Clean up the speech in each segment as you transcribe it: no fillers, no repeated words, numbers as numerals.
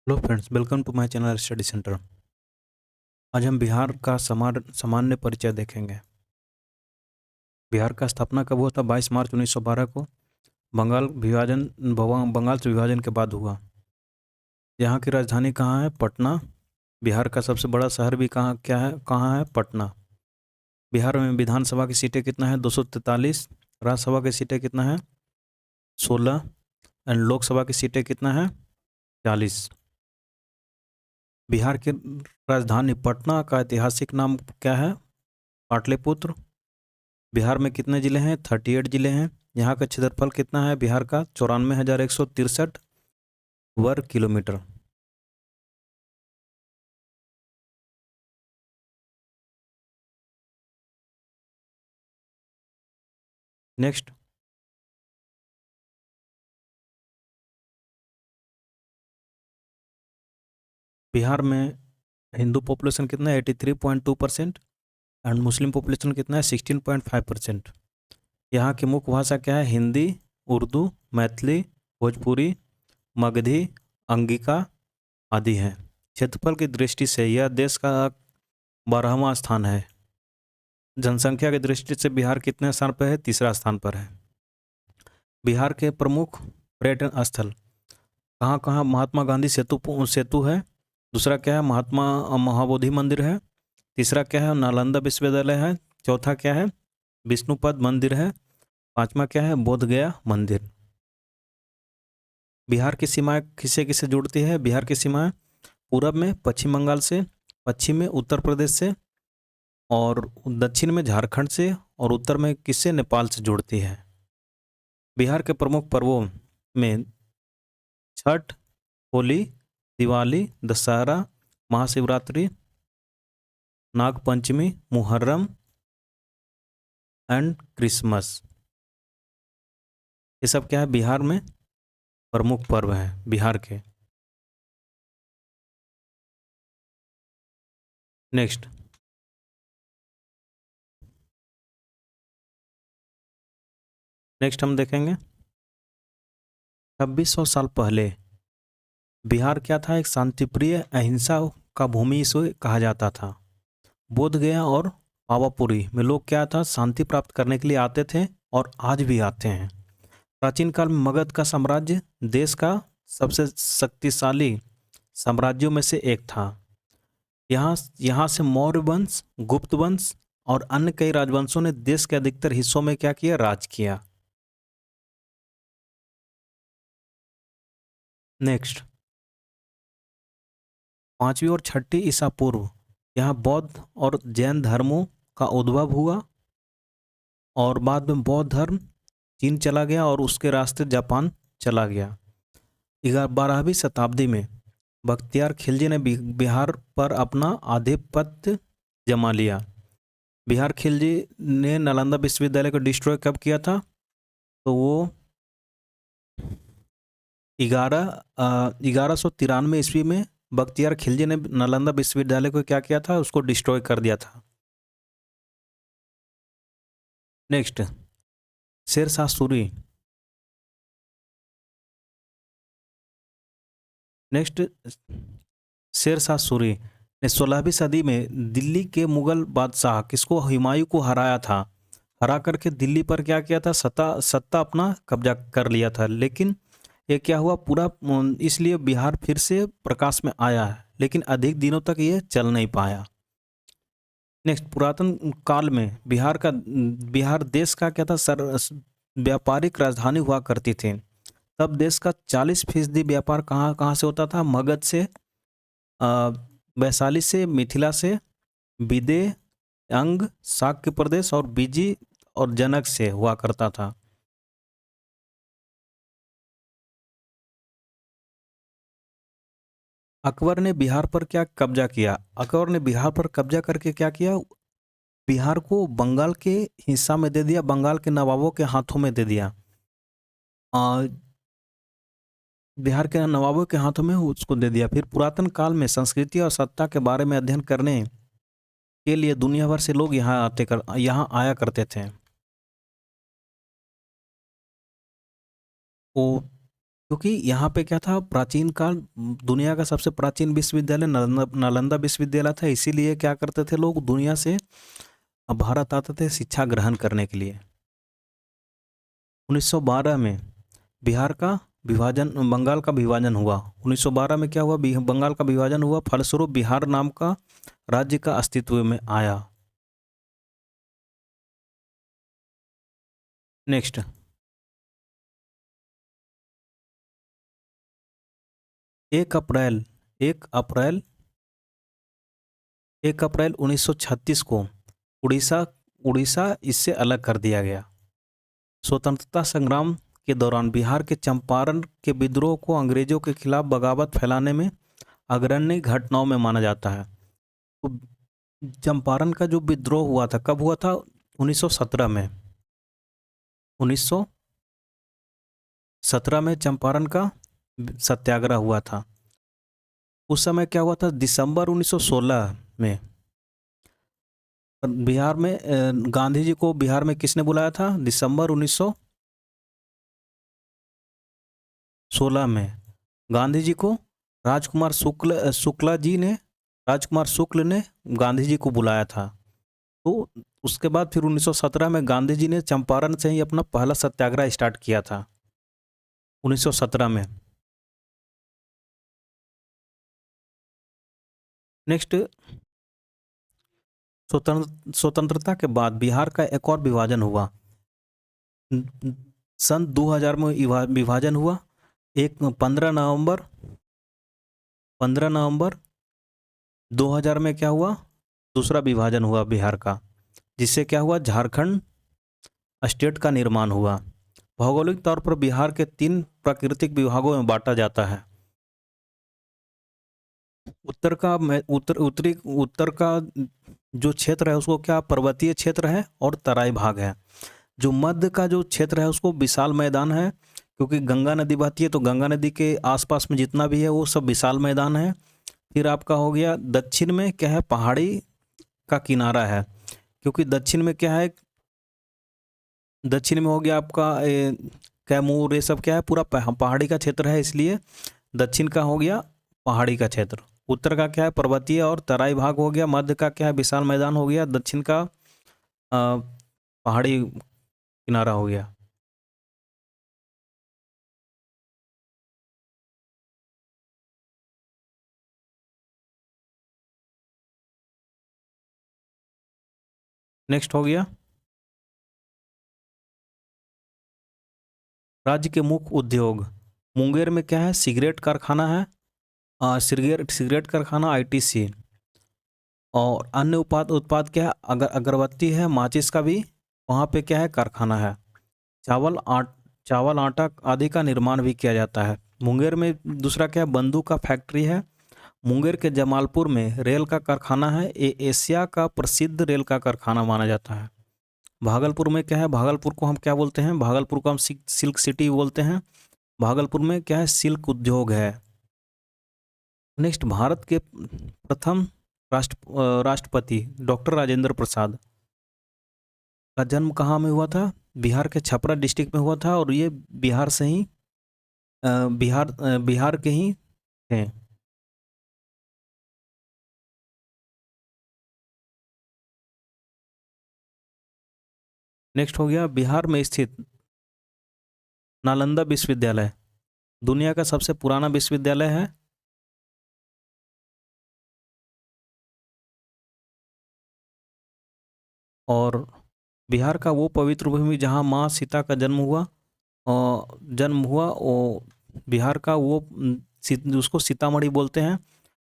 Hello friends, welcome to my channel study centre. आज हम बिहार का सामान्य परिचय देखेंगे। बिहार का स्थापना कब हुआ था? 22 मार्च 1912 को बंगाल से विभाजन के बाद हुआ। यहाँ की राजधानी कहाँ है? पटना। बिहार का सबसे बड़ा शहर भी कहाँ है? पटना। बिहार में विधानसभा की सीटें कितना है? 243। राज्यसभा की सीटें कितना है? 16। एंड लोकसभा की सीटें कितना है? 40। बिहार की राजधानी पटना का ऐतिहासिक नाम क्या है? पाटलिपुत्र। बिहार में कितने जिले हैं? 38 जिले हैं। यहाँ का क्षेत्रफल कितना है? बिहार का 94,163 वर्ग किलोमीटर। नेक्स्ट, बिहार में हिंदू पॉपुलेशन कितना है? 83.2% एंड मुस्लिम पॉपुलेशन कितना है? 16.5%। यहाँ की मुख्य भाषा क्या है? हिंदी, उर्दू, मैथिली, भोजपुरी, मगधी, अंगिका आदि है। क्षेत्रफल की दृष्टि से यह देश का 12वां स्थान है। जनसंख्या की दृष्टि से बिहार कितने स्थान पर है? तीसरा स्थान पर है। बिहार के प्रमुख पर्यटन स्थल कहाँ कहाँ? महात्मा गांधी सेतु सेतु है। दूसरा क्या है? महात्मा महाबोधि मंदिर है। तीसरा क्या है? नालंदा विश्वविद्यालय है। चौथा क्या है? विष्णुपद मंदिर है। पांचवा क्या है? बोध गया मंदिर। बिहार की सीमाएं किसे किसे जुड़ती है? बिहार की सीमाएं पूरब में पश्चिम बंगाल से, पश्चिम में उत्तर प्रदेश से, और दक्षिण में झारखंड से, और उत्तर में किससे? नेपाल से जुड़ती है। बिहार के प्रमुख पर्वों में छठ, होली, दिवाली, दशहरा, महाशिवरात्रि, नागपंचमी, मुहर्रम एंड क्रिसमस, ये सब क्या है? बिहार में प्रमुख पर्व हैं बिहार के। नेक्स्ट, हम देखेंगे 2600 साल पहले बिहार क्या था? एक शांतिप्रिय अहिंसा का भूमि इसे कहा जाता था। बोध गया और पावापुरी में लोग क्या था? शांति प्राप्त करने के लिए आते थे और आज भी आते हैं। प्राचीन काल में मगध का साम्राज्य देश का सबसे शक्तिशाली साम्राज्यों में से एक था। यहाँ यहाँ से मौर्य वंश, गुप्त वंश और अन्य कई राजवंशों ने देश के अधिकतर हिस्सों में क्या किया? राज किया। नेक्स्ट, 5वीं और 6ठी ईसा पूर्व यहाँ बौद्ध और जैन धर्मों का उद्भव हुआ, और बाद में बौद्ध धर्म चीन चला गया और उसके रास्ते जापान चला गया। 12वीं शताब्दी में बख्तियार खिलजी ने बिहार पर अपना आधिपत्य जमा लिया। बिहार खिलजी ने नालंदा विश्वविद्यालय को डिस्ट्रॉय कब किया था? तो वो 1193 ईस्वी में बख्तियार खिलजी ने नालंदा विश्वविद्यालय को क्या किया था? उसको डिस्ट्रॉय कर दिया था। नेक्स्ट, शेरशाह सूरी। नेक्स्ट, शेरशाह सूरी ने 16वीं सदी में दिल्ली के मुगल बादशाह किसको? हुमायूं को हराया था। हरा करके दिल्ली पर क्या किया था? सत्ता अपना कब्जा कर लिया था। लेकिन ये क्या हुआ? पूरा इसलिए बिहार फिर से प्रकाश में आया है, लेकिन अधिक दिनों तक ये चल नहीं पाया। नेक्स्ट, पुरातन काल में बिहार देश का क्या था? व्यापारिक राजधानी हुआ करती थी। तब देश का 40% व्यापार कहाँ कहाँ से होता था? मगध से, वैशाली से, मिथिला से, विदेह, अंग, शाक्य प्रदेश और बीजी और जनक से हुआ करता था। अकबर ने बिहार पर क्या कब्जा किया? अकबर ने बिहार पर कब्जा करके क्या किया? बिहार को बंगाल के हिस्सा में दे दिया, बंगाल के नवाबों के हाथों में दे दिया। बिहार के नवाबों के हाथों में उसको दे दिया। फिर पुरातन काल में संस्कृति और सत्ता के बारे में अध्ययन करने के लिए दुनिया भर से लोग यहाँ आया करते थे। वो क्योंकि यहाँ पे क्या था, प्राचीन काल दुनिया का सबसे प्राचीन विश्वविद्यालय नालंदा विश्वविद्यालय था, इसीलिए क्या करते थे लोग दुनिया से भारत आते थे शिक्षा ग्रहण करने के लिए। 1912 में बिहार का विभाजन, बंगाल का विभाजन हुआ। 1912 में क्या हुआ, बंगाल का विभाजन हुआ, फलस्वरूप बिहार नाम का राज्य का अस्तित्व में आया। नेक्स्ट, 1 अप्रैल 1936 को उड़ीसा उड़ीसा इससे अलग कर दिया गया। स्वतंत्रता संग्राम के दौरान बिहार के चंपारण के विद्रोह को अंग्रेजों के खिलाफ बगावत फैलाने में अग्रणी घटनाओं में माना जाता है। तो चंपारण का जो विद्रोह हुआ था, कब हुआ था? 1917 में। 1917 में चंपारण का सत्याग्रह हुआ था। उस समय क्या हुआ था, दिसंबर 1916 में बिहार में गांधी जी को बिहार में किसने बुलाया था? दिसंबर 1916 में गांधी जी को राजकुमार शुक्ल ने गांधी जी को बुलाया था। तो उसके बाद फिर 1917 में गांधी जी ने चंपारण से ही अपना पहला सत्याग्रह स्टार्ट किया था, 1917 में। नेक्स्ट, स्वतंत्रता के बाद बिहार का एक और विभाजन हुआ। सन 2000 में विभाजन हुआ। 15 नवंबर 2000 में क्या हुआ, दूसरा विभाजन हुआ बिहार का, जिससे क्या हुआ, झारखंड स्टेट का निर्माण हुआ। भौगोलिक तौर पर बिहार के 3 प्राकृतिक विभागों में बांटा जाता है। उत्तर का जो क्षेत्र है उसको क्या पर्वतीय क्षेत्र है और तराई भाग है। जो मध्य का जो क्षेत्र है उसको विशाल मैदान है, क्योंकि गंगा नदी बहती है, तो गंगा नदी के आसपास में जितना भी है वो सब विशाल मैदान है। फिर आपका हो गया दक्षिण में क्या है, पहाड़ी का किनारा है, क्योंकि दक्षिण में क्या है, दक्षिण में हो गया आपका कैमूर, ये सब क्या है, पूरा पहाड़ी का क्षेत्र है, इसलिए दक्षिण का हो गया पहाड़ी का क्षेत्र। उत्तर का क्या है, पर्वतीय और तराई भाग हो गया। मध्य का क्या है, विशाल मैदान हो गया। दक्षिण का पहाड़ी किनारा हो गया। नेक्स्ट हो गया राज्य के मुख्य उद्योग। मुंगेर में क्या है, सिगरेट कारखाना है, सिगरेट कारखाना आईटीसी, और अन्य उत्पाद क्या है, अगरबत्ती है, माचिस का भी वहाँ पे क्या है, कारखाना है। चावल आटा आदि का निर्माण भी किया जाता है। मुंगेर में दूसरा क्या है, बंदूक का फैक्ट्री है। मुंगेर के जमालपुर में रेल का कारखाना है, ये एशिया का प्रसिद्ध रेल का कारखाना माना जाता है। भागलपुर में क्या है, भागलपुर को हम क्या बोलते हैं, भागलपुर को हम सिल्क सिटी बोलते हैं। भागलपुर में क्या है, सिल्क उद्योग है। नेक्स्ट, भारत के प्रथम राष्ट्रपति डॉक्टर राजेंद्र प्रसाद का जन्म कहाँ में हुआ था? बिहार के छपरा डिस्ट्रिक्ट में हुआ था, और ये बिहार से ही बिहार के ही थे। नेक्स्ट हो गया बिहार में स्थित नालंदा विश्वविद्यालय, दुनिया का सबसे पुराना विश्वविद्यालय है। और बिहार का वो पवित्र भूमि जहाँ माँ सीता का जन्म हुआ, वो बिहार का वो उसको सीतामढ़ी बोलते हैं,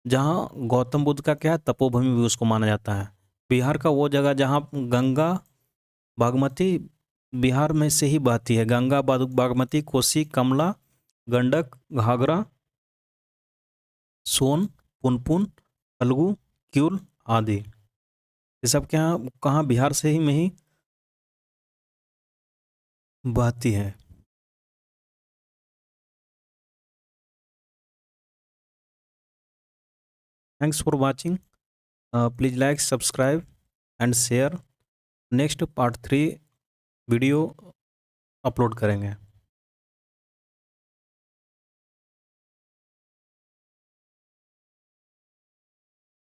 जहाँ गौतम बुद्ध का क्या है, तपोभूमि भी उसको माना जाता है। बिहार का वो जगह जहाँ गंगा बागमती बिहार में से ही बहती है। गंगा बागमती, कोसी, कमला, गंडक, घाघरा, सोन, पुनपुन, फल्गु, क्यूल आदि, ये सब क्या कहाँ, बिहार से ही में ही बहती है। Thanks for watching. Please like, subscribe and share. Next part 3 video upload करेंगे।